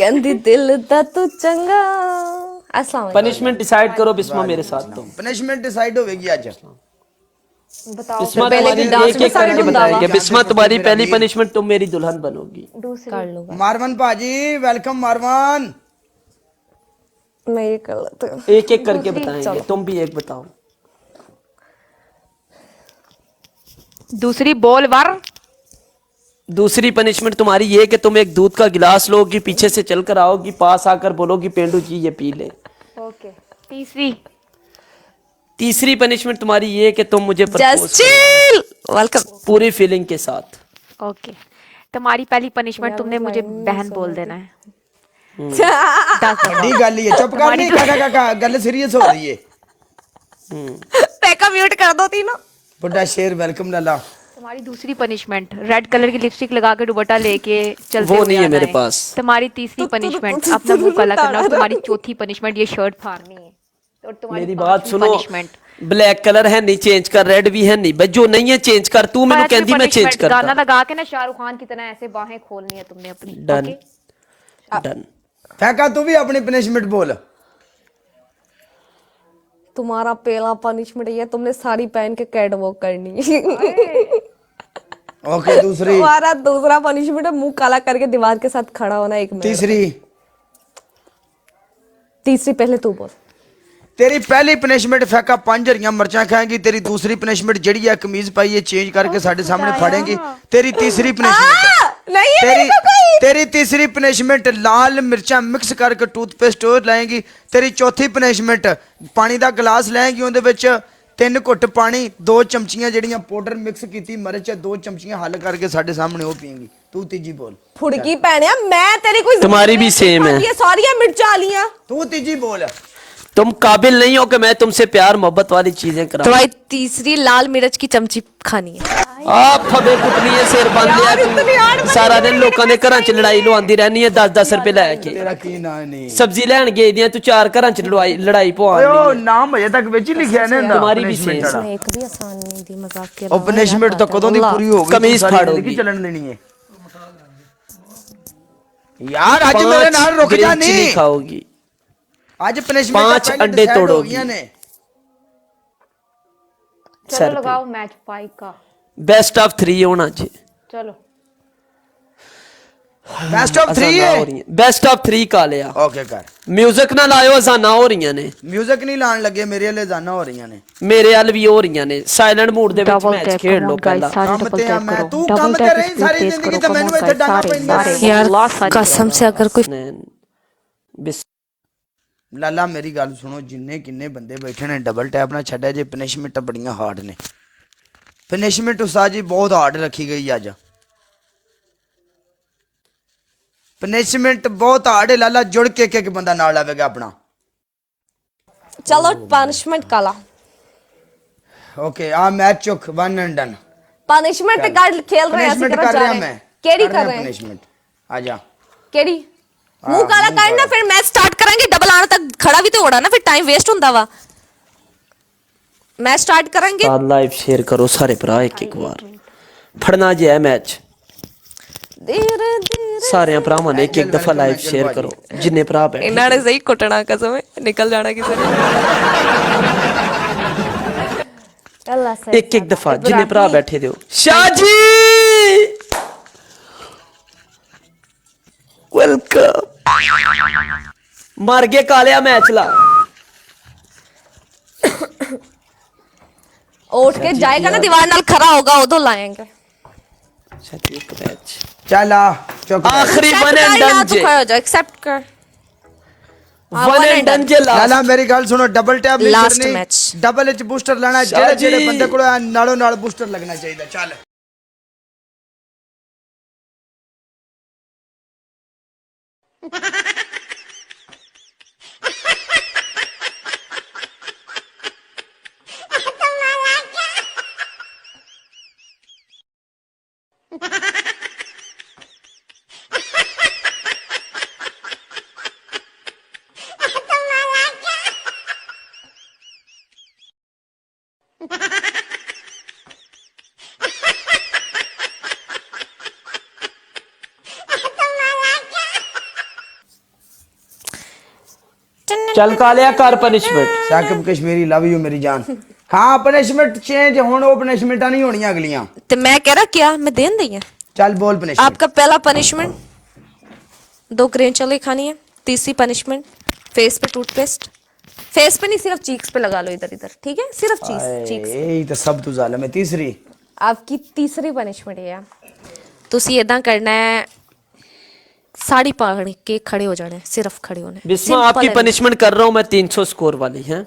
कहंदी दिल दा तू चंगा। अस्सलाम वालेकुम। पनिशमेंट डिसाइड करो बिस्मा मेरे साथ तुम। पनिशमेंट डिसाइड होगी आज। बताओ बिस्मा पहले तुम्हारी भी डांस एक एक करके डिसाइड होता बताएंगे। हुआ। बिस्मा तुम्हारी पहली पनिशमेंट तुम मेरी दुल्हन बनोगी। कर लूंगा मारवन भाजी वेलकम मारवन। मैं ये कर लेती हूँ। एक एक करके बताएंगे, तुम भी एक बताओ। दूसरी बोल वर। दूसरी पनिशमेंट तुम्हारी ये कि तुम एक दूध का गिलास लोगी, पीछे से चलकर आओगी, पास आकर बोलोगी पेंडू जी ये पी ले। ओके। तीसरी। तीसरी पनिशमेंट तुम्हारी ये कि तुम मुझे जस्ट चिल वेलकम पूरी फीलिंग के साथ। ओके। तुम्हारी पहली पनिशमेंट तुमने मुझे बहन बोल देना है। बड़ी गल ही है, चुप कर नहीं काका गल सीरियस हो रही है। पैका म्यूट कर दो तीनों। बुड्ढा शेर वेलकम लाला। तुम्हारी दूसरी पनिशमेंट रेड कलर की लिपस्टिक लगा के दुपट्टा लेके चलते वो नहीं है मेरे पास। तुम्हारी तीसरी पनिशमेंट अपना मुंह काला करना। और तुम्हारी चौथी पनिशमेंट ये शर्ट फाड़नी है। और तुम्हारी मेरी बात सुनो, पनिशमेंट ब्लैक कलर है नहीं चेंज कर, रेड भी है नहीं, बस जो नहीं है चेंज कर। तू मैंने कहती मैं चेंज करता। गाना लगा के ना शाहरुख खान की तरह ऐसे बाहें खोलनी है तुमने अपनी। Done done. फैका तू भी अपनी पनिशमेंट बोल। तुम्हारा पहला पनिशमेंट ये तुमने साड़ी पहन के कैट वॉक करनी है। ओके दूसरी। तुम्हारा दूसरा पनिशमेंट है मुंह काला करके दीवार के साथ खड़ा होना 1 मिनट। तीसरी पहले तू बोल। तेरी पहली पनिशमेंट फैका 5 हरियां मिर्चा खाएगी। तेरी दूसरी पनिशमेंट जड़ी है कमीज पाई है चेंज करके साढ़े सामने फाड़ेगी। तेरी तीसरी पनिशमेंट नहीं तेरी तीसरी पनिशमेंट लाल मिर्चा मिक्स करके टूथपेस्ट और लाएगी। तेरी चौथी पनिशमेंट पानी का गिलास लाएगी, उहदे विच 3 घुट पानी 2 चमचियां जड़ियां पाउडर मिक्स की मिर्च 2 चमचियां हल करके साढ़े सामने वो पिएगी। तू तीजी बोल। फुड़की पहने मैं तेरी कोई तुम्हारी भी सेम है। ये सारी मिर्चा लिया। तू तीजी बोल। तुम काबिल नहीं हो कि मैं तुमसे प्यार मोहब्बत वाली चीजें कराऊं। तुम्हारी तीसरी लाल मिर्च की चमची खानी है। आप फबे कुटनी है सिर बंद लिया। सारा दिन लोगों ने घरां च लड़ाई लवांदी रहनी है 10-10 रुपए लैके। तेरा की ना नहीं सब्जी लैन गई दियां तू 4 घरां च लड़ाई पवानी ओ है। नाम अजे तक विच ही लिखिया ने तुम्हारी भी सेम। इसमें एक भी आसान नहीं थी मजाक के। ओ पनिशमेंट तो कदों दी पूरी हो गई। कमीज फाड़ोगी चलन देनी है यार। आज मेरे नाल रुक जा नहीं खाओगी। आज पनिशमेंट 5 अंडे तोड़ोगी। चलो लगाओ मैच 5 का। बेस्ट ऑफ 3 होना चाहिए। चलो बेस्ट ऑफ 3 है। बेस्ट ऑफ 3 का लिया। ओके कर। म्यूजिक ना लायो अजाना हो रही ने। म्यूजिक नहीं लान लगे मेरे वाले जाना हो रही ने। मेरे वाल भी हो रही ने। साइलेंट मूड दे विच मैच खेल लो पहला। काम ते आ मैं तू काम ते रही सारी जिंदगी ते मैनू इथे डांगा पैंदा यार कसम से अगर कोई लाला मेरी गल सुनो, जिन्ने किन्ने बंदे बैठे ने डबल टैप ना छड्या जे। पनिशमेंट बड़ियां हार्ड ने। पनिशमेंट उस्ताद जी बहुत हार्ड रखी गई अज। पनिशमेंट बहुत हार्ड है लाला। जुड़ के एक बंदा नाल आवेगा अपना। चलो पनिशमेंट काला। ओके आ मैच चुक 1 एंड डन। पनिशमेंट कार्ड खेल रहे हैं। पनिशमेंट कर रहा मैं। केड़ी कर रहे हैं पनिशमेंट आजा। केड़ी मुंह काला करना फिर मैच स्टार्ट करेंगे। डबल आने तक खड़ा भी तो होड़ा ना, फिर टाइम वेस्ट होता वा। मैच स्टार्ट करेंगे। लाइव शेयर करो सारे भरा एक बार। फड़ना जे है मैच। धीरे धीरे सारे भरावां ने एक दफा लाइव शेयर करो जिन्ने भरा बैठे। इन्हां ने सही कुटना कसम है, निकल जाना किसी ने। अल्लाह से एक दफा जिन्ने भरा बैठे दो। शाह जी वेलकम। मर गए कालिया मैच ला। उठ के जाएगा ना दीवार नाल खड़ा होगा उदो लाएंगे। एक मैच चल आ चुक। आखिरी वन एंड डन जे। खड़ा हो जा एक्सेप्ट कर। वन एंड डन जे लाला मेरी गल सुनो, डबल टैप नहीं लास्ट करनी। मैच डबल एच बूस्टर लेना। जेड़े जेड़े बंदे को नालों नाल बूस्टर लगना चाहिए। चल चल कालिया कर punishment. Saqib Kashmiri love you मेरी जान। हाँ पनिशमेंट चेंज हुण वो पनिशमेंटां नहीं होणियां अगलियां। ਤੇ ਮੈਂ ਕਹਿ ਰਿਹਾ क्या मैं देन दी है। चल बोल पनिशमेंट। आपका पहला पनिशमेंट 2 ग्रीन चिली खानी है। तीसरी पनिशमेंट फेस पे टूथपेस्ट, फेस पे नहीं सिर्फ चीक्स पे लगा लो, इधर इधर, ठीक है, सिर्फ चीक्स। यही तो सब तू जालिम है। तीसरी आपकी तीसरी पनिशमेंट ये है, ਤੁਸੀਂ ਇਦਾਂ ਕਰਨਾ ਹੈ, साड़ी पहन के खड़े हो जाना है, सिर्फ खड़े होना है। बिस्मा Simple आपकी है। पनिशमेंट कर रहा हूँ मैं 300 स्कोर वाली है।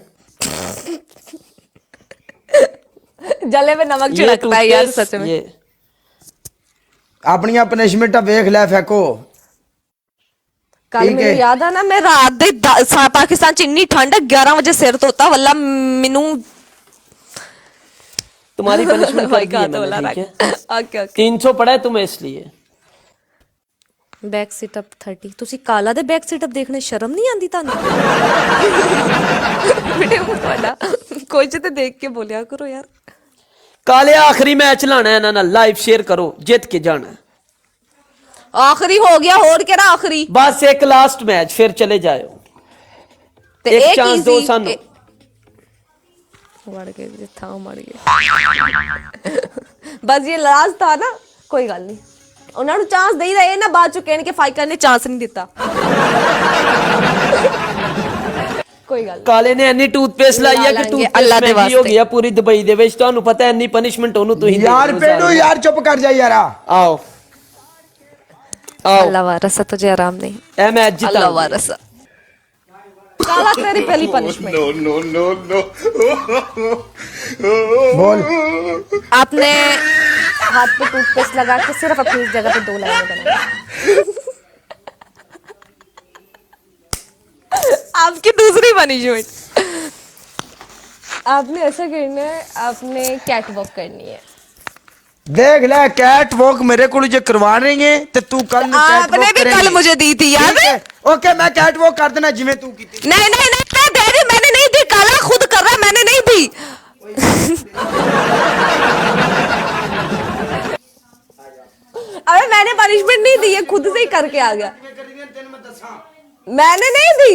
जले में नमक छिड़कता है यार सच में। ये अपनियां पनिशमेंटां वेख लै फेको। कल ठीक मेनू है। याद है ना, मैं रात दे पाकिस्तान च इन्नी ठंड 11 बजे सिर धोता वल्ला मैनू तुम्हारी पनिशमेंट कर दी है मैंने, ठीक है। Okay okay. 300 पड़ा है तुम्हें इसलिए। Back sit up 30। ਤੁਸੀਂ ਕਾਲਾ ਦੇ बैक सिटअप देखने शर्म नहीं आंदी ਤੁਹਾਨੂੰ? बेटे वो ਤੁਹਾਡਾ ਕੋਈ ਤੇ ਦੇਖ ਕੇ ਬੋਲਿਆ ਕਰੋ यार। कालिया आखिरी मैच लाना है ना, लाइव शेयर करो, जीत के जाना है। आखिरी हो गया और केड़ा आखिरी? बस एक लास्ट मैच फिर चले जाओ। ਤੇ एक ਇਹ चांस ਕੀ दो ਸੀ? सानू। मर गए जिथा मर गए। बस ये लास्ट था ना, कोई गल नहीं, ਉਹਨਾਂ ਨੂੰ ਚਾਂਸ ਦੇਈਦਾ, ਇਹ ਨਾ ਬਾਅਦ ਚ ਕਹਿਣ ਕਿ ਫਾਈਕਰ ਨੇ ਚਾਂਸ ਨਹੀਂ ਦਿੱਤਾ। ਕੋਈ ਗੱਲ ਨਹੀਂ। ਕਾਲੇ ਨੇ ਇੰਨੀ ਟੂਥਪੇਸਟ ਲਾਈ ਹੈ ਕਿ ਲਾਂਗੇ ਅੱਲਾ ਦੇ ਟੂਥਪੇਸਟ ਮਹਿੰਗੀ ਹੋ ਵਾਸਤੇ। ਗਈ ਹੈ ਪੂਰੀ ਦੁਬਈ ਦੇ ਵਿੱਚ। ਤੁਹਾਨੂੰ ਪਤਾ ਇੰਨੀ ਪਨਿਸ਼ਮੈਂਟ ਉਹਨੂੰ ਤੁਸੀਂ यार पेडू यार चुप कर जा यारा। आओ आओ अल्लाह वारस है, तुझे आराम नहीं। ਇਹ ਮੈਚ अल्लाह ਜਿਤਾ। वारस है। काला तेरी पहली पनिशमेंट। बोल। आपने हाथ पे टूथपेस्ट लगा के सिर्फ अपनी इस जगह पे 2 लाइनें बनाई। आपकी दूसरी पनिशमेंट, आपने ऐसा करना है, आपने कैट वॉक करनी है। देख ले कैट वॉक मेरे को जो करवा रही है तो तू कल आपने भी कल मुझे दी थी याद है? ओके मैं कैट वॉक कर देना जिਵੇਂ तू की। नहीं नहीं नहीं, मैं दे रही, मैंने नहीं दी, काला खुद कर रहा है, मैंने नहीं दी। अबे मैंने पनिशमेंट नहीं दी, ये खुद से ही करके आ गया। मैंने नहीं दी।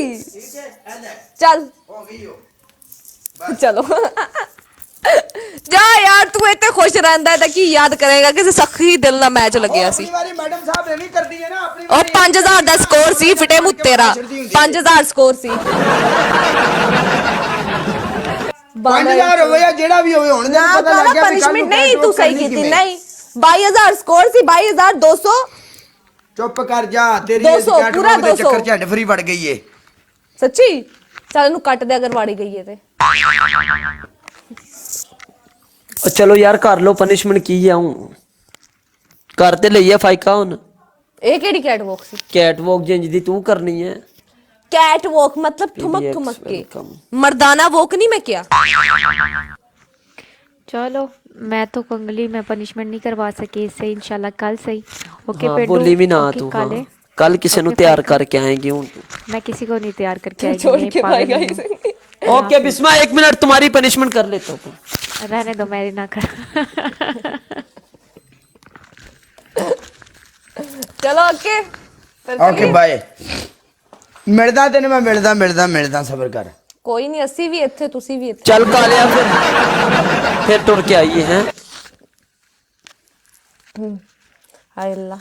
चल चलो जा यार, तू इतने खुश रहंदा है कि याद करेगा कि सखी दिल ना मैच लग्या सी। मैडम साहब ने नहीं कर दी है ना अपनी और 5000 ਦਾ ਸਕੋਰ ਸੀ, ਫਿਟੇ ਮੂੰ ਤੇਰਾ 5000 ਸਕੋਰ ਸੀ। 5000 ਹੋਵੇ ਜਾਂ ਜਿਹੜਾ ਵੀ ਹੋਵੇ ਹੁਣ ਨਾ ਪਤਾ ਲੱਗ ਗਿਆ ਵੀ ਪनिशमेंट नहीं, तू सही ਕੀਤੀ नहीं। 22000 ਸਕੋਰ ਸੀ, 22200। ਚੁੱਪ ਕਰ ਜਾ, ਤੇਰੀ 200 कैट ਪੂਰਾ वॉक ਦੇ 200 ਚੱਕਰ ਚ ਹੱਡ ਫਰੀ ਵੜ ਗਈ ਏ। ਸੱਚੀ? ਚੱਲ ਇਹਨੂੰ ਕੱਟ ਦੇ ਅਗਰ ਵਾੜੀ ਗਈ ਹੈ ਤੇ। ਚਲੋ ਯਾਰ ਕਰ ਲੋ ਪਨਿਸ਼ਮੈਂਟ ਕੀ ਆ ਹੂੰ ਕਰ ਤੇ ਲਈ ਆ ਫਾਈਕਾ ਹੁਣ। ਇਹ ਕਿਹੜੀ ਕੈਟ ਵॉक ਸੀ? ਕੈਟ ਵॉक ਜਿੰਜ ਦੀ ਤੂੰ ਕਰਨੀ ਹੈ। कैट वॉक मतलब ठुमक PDX ठुमक के, welcome। मर्दाना वॉक नहीं। मैं क्या चलो मैं तो कंगली में पनिशमेंट नहीं करवा सकी इससे, इंशाल्लाह कल सही। ओके हाँ, पेडू, बोली भी ना ओके, तू। काले हाँ। कल किसी ਨੂੰ ओके, ਤਿਆਰ फाइका। ਕਰਕੇ आएंगे हूं मैं किसी को नहीं तैयार करके आएगी, छोड़ मैं के पागल भाई नहीं हूँ। ओके बिस्मा 1 मिनट तुम्हारी पनिशमेंट कर लेता हूँ। रहने दो, मेरी ना कर। चलो ओके ओके बाय। ਮਿਲਦਾ ਤੈਨੂੰ ਮੈਂ ਮਿਲਦਾ ਸਬਰ ਕਰ। कोई नहीं, अस्सी भी इत्थे, तुसी भी इत्थे। चल कालिया फिर टुर के आइए हैं। हाय अल्लाह।